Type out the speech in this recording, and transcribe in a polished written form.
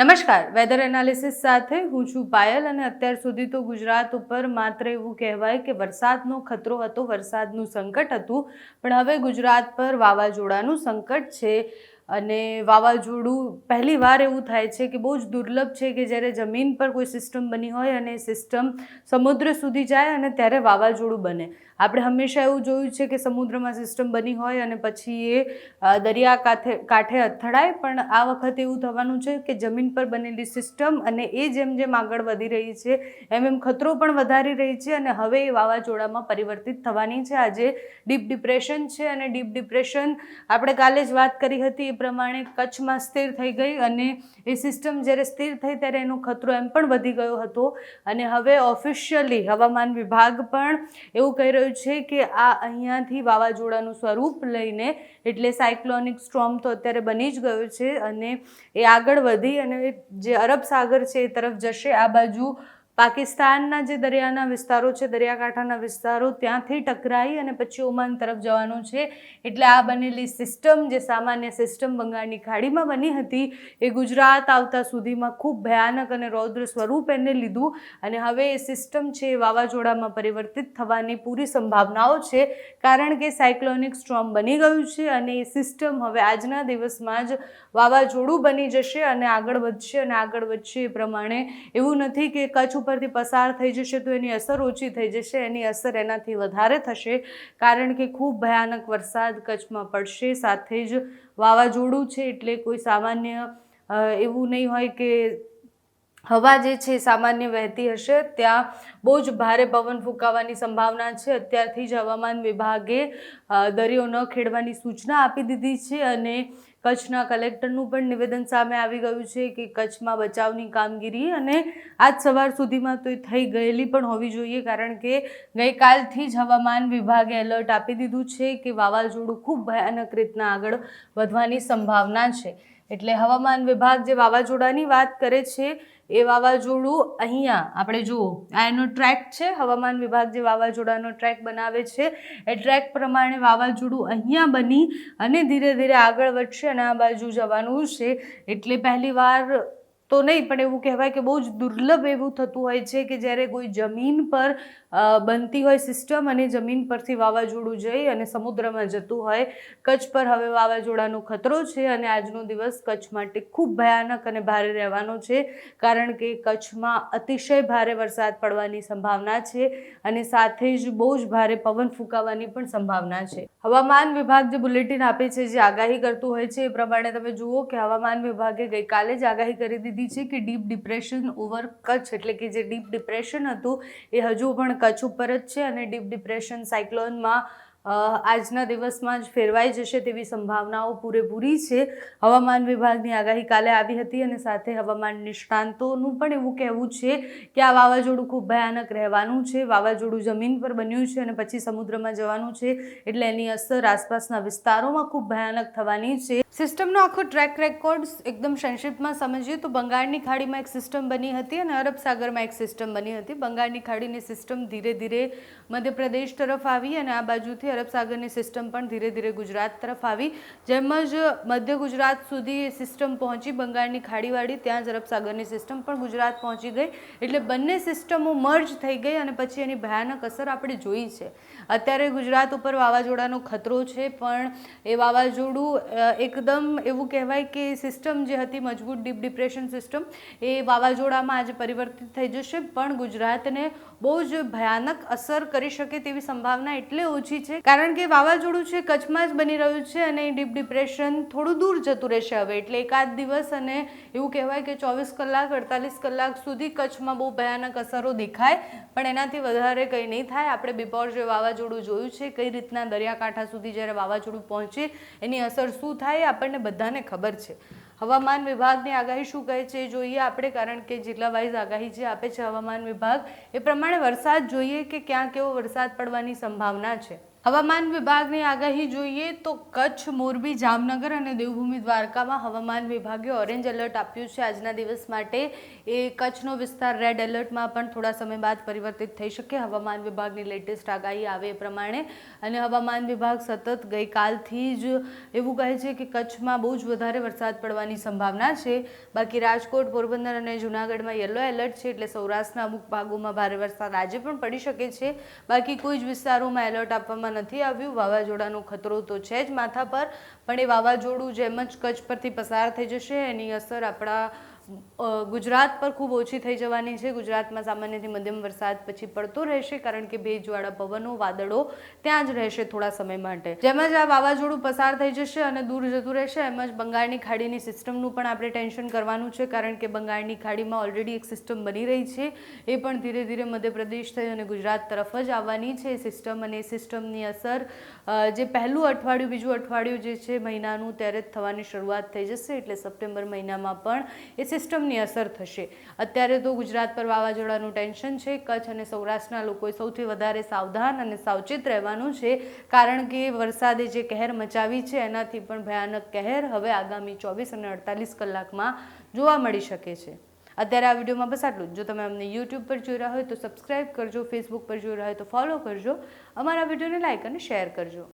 નમસ્કાર, weather analysis સાથે હું છું પાયલ અને અત્યાર સુધી તો ગુજરાત ઉપર માત્ર એવું કહેવાય કે વરસાદનો ખતરો હતો, વરસાદનું સંકટ હતું, પણ હવે ગુજરાત પર વાવાઝોડાનું સંકટ છે. અને વાવાઝોડું પહેલી વાર એવું થાય છે કે બહુ જ દુર્લભ છે કે જ્યારે જમીન પર કોઈ સિસ્ટમ બની હોય અને સિસ્ટમ સમુદ્ર સુધી જાય અને ત્યારે વાવાઝોડું બને. આપણે હંમેશા એવું જોયું છે કે સમુદ્રમાં સિસ્ટમ બની હોય અને પછી એ દરિયા કાંઠે અથડાય, પણ આ વખતે એવું થવાનું છે કે જમીન પર બનેલી સિસ્ટમ અને એ જેમ જેમ આગળ વધી રહી છે એમ એમ ખતરો પણ વધારી રહી છે અને હવે એ વાવાઝોડામાં પરિવર્તિત થવાની છે. આજે ડીપ ડિપ્રેશન છે અને ડીપ ડિપ્રેશન આપણે કાલે જ વાત કરી હતી એ પ્રમાણે કચ્છમાં સ્થિર થઈ ગઈ અને એ સિસ્ટમ જ્યારે સ્થિર થઈ ત્યારે એનો ખતરો એમ પણ વધી ગયો હતો. અને હવે ઓફિશિયલી હવામાન વિભાગ પણ એવું કહી રહ્યું છે કે આ અહીંયાથી વાવાઝોડાનું સ્વરૂપ લઈને, એટલે સાયક્લોનિક સ્ટ્રોમ તો અત્યારે બની જ ગયો છે અને એ આગળ વધી અને જે અરબ સાગર છે એ તરફ જશે. આ બાજુ પાકિસ્તાનના જે દરિયાના વિસ્તારો છે, દરિયાકાંઠાના વિસ્તારો, ત્યાંથી ટકરાઈ અને પછી ઓમાન તરફ જવાનું છે. એટલે આ બનેલી સિસ્ટમ, જે સામાન્ય સિસ્ટમ બંગાળની ખાડીમાં બની હતી, એ ગુજરાત આવતા સુધીમાં ખૂબ ભયાનક અને રૌદ્ર સ્વરૂપ એને લીધું અને હવે એ સિસ્ટમ છે એ વાવાઝોડામાં પરિવર્તિત થવાની પૂરી સંભાવનાઓ છે, કારણ કે સાયક્લોનિક સ્ટ્રોમ બની ગયું છે અને એ સિસ્ટમ હવે આજના દિવસમાં જ વાવાઝોડું બની જશે અને આગળ વધશે. અને આગળ વધશે એ પ્રમાણે એવું નથી કે કચ્છ ઉપરથી પસાર થઈ જશે તો એની અસર ઓછી થઈ જશે, એની અસર એનાથી વધારે થશે, કારણ કે ખૂબ ભયાનક વરસાદ કચ્છમાં પડશે. સાથે જ વાવાઝોડું છે એટલે કોઈ સામાન્ય એવું નહીં હોય કે હવા જે છે સામાન્ય વહેતી હશે. ત્યાં બહુ જ ભારે પવન ફૂંકાવાની સંભાવના છે. અત્યારથી જ હવામાન વિભાગે દરિયો ન ખેડવાની સૂચના આપી દીધી છે અને કચ્છના કલેક્ટરનું પણ નિવેદન સામે આવી ગયું છે કે કચ્છમાં બચાવની કામગીરી અને આજ સવાર સુધીમાં તો એ થઈ ગયેલી પણ હોવી જોઈએ, કારણ કે ગઈકાલથી જ હવામાન વિભાગે એલર્ટ આપી દીધું છે કે વાવાઝોડું ખૂબ ભયાનક રીતના આગળ વધવાની સંભાવના છે. એટલે હવામાન વિભાગ જે વાવાઝોડાની વાત કરે છે એ વાવાઝોડું અહીંયા આપણે જુઓ, આ એનો ટ્રેક છે. હવામાન વિભાગ જે વાવાઝોડાનો ટ્રેક બનાવે છે એ ટ્રેક પ્રમાણે વાવાઝોડું અહીંયા બની અને ધીરે ધીરે આગળ વધશે અને આ બાજુ જવાનું છે. એટલે પહેલી વાર તો નહીં, પણ એવું કહેવાય કે બહુ જ દુર્લભ એવું થતું હોય છે કે જ્યારે કોઈ જમીન પર બનતી હોય સિસ્ટમ અને જમીન પરથી વાવાઝોડું જઈ અને સમુદ્રમાં જતું હોય. કચ્છ પર હવે વાવાઝોડાનો ખતરો છે અને આજનો દિવસ કચ્છ માટે ખૂબ ભયાનક અને ભારે રહેવાનો છે, કારણ કે કચ્છમાં અતિશય ભારે વરસાદ પડવાની સંભાવના છે અને સાથે જ બહુ જ ભારે પવન ફૂંકાવાની પણ સંભાવના છે. હવામાન વિભાગ જે બુલેટિન આપે છે, જે આગાહી કરતું હોય છે, એ પ્રમાણે તમે જુઓ કે હવામાન વિભાગે ગઈકાલે જ આગાહી કરી દીધી છે કે ડીપ ડિપ્રેશન ઓવર કચ્છ, એટલે કે જે ડીપ ડિપ્રેશન હતું એ હજુ પણ કચ્છ ઉપર જ છે અને ડીપ ડિપ્રેશન સાયક્લોનમાં આજના દિવસમાં જ ફેરવાઈ જશે તેવી સંભાવનાઓ પૂરેપૂરી છે. હવામાન વિભાગની આગાહી કાલે આવી હતી અને સાથે હવામાન નિષ્ણાંતોનું પણ એવું કહેવું છે કે આ વાવાઝોડું ખૂબ ભયાનક રહેવાનું છે. વાવાઝોડું જમીન પર બન્યું છે અને પછી સમુદ્રમાં જવાનું છે, એટલે એની અસર આસપાસના વિસ્તારોમાં ખૂબ ભયાનક થવાની છે. સિસ્ટમનો આખો ટ્રેક રેકોર્ડ એકદમ સંક્ષિપ્તમાં સમજીએ તો બંગાળની ખાડીમાં એક સિસ્ટમ બની હતી અને અરબ સાગરમાં એક સિસ્ટમ બની હતી. બંગાળની ખાડીની સિસ્ટમ ધીરે ધીરે મધ્યપ્રદેશ તરફ આવી અને આ બાજુથી અરબ સાગરની સિસ્ટમ પણ ધીરે ધીરે ગુજરાત તરફ આવી. જેમ જ મધ્ય ગુજરાત સુધી એ સિસ્ટમ પહોંચી બંગાળની ખાડીવાળી, ત્યાં જ અરબ સાગરની સિસ્ટમ પણ ગુજરાત પહોંચી ગઈ. એટલે બંને સિસ્ટમો મર્જ થઈ ગઈ અને પછી એની ભયાનક અસર આપણે જોઈ છે. અત્યારે ગુજરાત ઉપર વાવાઝોડાનો ખતરો છે, પણ એ વાવાઝોડું એકદમ એવું કહેવાય કે સિસ્ટમ જે હતી મજબૂત ડીપ ડિપ્રેશન સિસ્ટમ, એ વાવાઝોડામાં આજે પરિવર્તિત થઈ જશે, પણ ગુજરાતને બહુ જ ભયાનક અસર કરી શકે તેવી સંભાવના એટલે ઓછી છે, કારણ કે વાવાઝોડું છે કચ્છમાં જ બની રહ્યું છે અને ડીપ ડિપ્રેશન થોડું દૂર જતું રહેશે હવે. એટલે એકાદ દિવસ અને એવું કહેવાય કે 24 કલાક 48 કલાક સુધી કચ્છમાં બહુ ભયાનક અસરો દેખાય, પણ એનાથી વધારે કંઈ નહીં થાય. આપણે બિપોર જે વાવાઝોડું જોયું છે, કઈ રીતના દરિયાકાંઠા સુધી જ્યારે વાવાઝોડું પહોંચે એની અસર શું થાય આપણને બધાને ખબર છે. હવામાન વિભાગની આગાહી શું કહે છે એ જોઈએ આપણે, કારણ કે જિલ્લા વાઇઝ આગાહી જે આપે છે હવામાન વિભાગ એ પ્રમાણે વરસાદ જોઈએ કે ક્યાં કેવો વરસાદ પડવાની સંભાવના છે. હવામાન વિભાગની આગાહી જોઈએ તો કચ્છ, મોરબી, જામનગર અને દેવભૂમિ દ્વારકામાં હવામાન વિભાગે ઓરેન્જ એલર્ટ આપ્યું છે આજના દિવસ માટે. એ કચ્છનો વિસ્તાર રેડ એલર્ટમાં પણ થોડા સમય બાદ પરિવર્તિત થઈ શકે હવામાન વિભાગની લેટેસ્ટ આગાહી આવે એ પ્રમાણે. અને હવામાન વિભાગ સતત ગઈકાલથી જ એવું કહે છે કે કચ્છમાં બહુ જ વધારે વરસાદ પડવાની સંભાવના છે. બાકી રાજકોટ, પોરબંદર અને જૂનાગઢમાં યલો એલર્ટ છે, એટલે સૌરાષ્ટ્રના અમુક ભાગોમાં ભારે વરસાદ આજે પણ પડી શકે છે. બાકી કોઈ જ વિસ્તારોમાં એલર્ટ આપવામાં નથી આવ્યું. વાવાઝોડાનો ખતરો તો છે જ માથા પર, પણ એ વાવાઝોડું જેમ જ કચ્છ પરથી પસાર થઈ જશે એની અસર આપણા ગુજરાત પર ખૂબ ઓછી થઈ જવાની છે. ગુજરાતમાં સામાન્યથી મધ્યમ વરસાદ પછી પડતો રહેશે, કારણ કે ભેજવાળા પવનો, વાદળો ત્યાં જ રહેશે થોડા સમય માટે. જેમ જ આ વાવાઝોડું પસાર થઈ જશે અને દૂર જતું રહેશે, એમ જ બંગાળની ખાડીની સિસ્ટમનું પણ આપણે ટેન્શન કરવાનું છે, કારણ કે બંગાળની ખાડીમાં ઓલરેડી એક સિસ્ટમ બની રહી છે. એ પણ ધીરે ધીરે મધ્યપ્રદેશ થઈ અને ગુજરાત તરફ જ આવવાની છે એ સિસ્ટમ. અને એ સિસ્ટમની અસર જે પહેલું અઠવાડિયું, બીજું અઠવાડિયું જે છે મહિનાનું, ત્યારે જ થવાની શરૂઆત થઈ જશે. એટલે સપ્ટેમ્બર મહિનામાં પણ એ સિસ્ટમની અસર થશે. અત્યારે તો ગુજરાત પર વાવાઝોડાનું ટેન્શન છે. કચ્છ અને સૌરાષ્ટ્રના લોકોએ સૌથી વધારે સાવધાન અને સાવચેત રહેવાનું છે, કારણ કે વરસાદે જે કહેર મચાવી છે એનાથી પણ ભયાનક કહેર હવે આગામી 24 અને 48 કલાકમાં જોવા મળી શકે છે. અત્યારે આ વિડીયોમાં બસ આટલું જ. જો તમે અમને યુટ્યુબ પર જોઈ રહ્યા હોય તો સબસ્ક્રાઈબ કરજો, ફેસબુક પર જોઈ રહ્યા હોય તો ફોલો કરજો, અમારા વિડીયોને લાઇક અને શેર કરજો.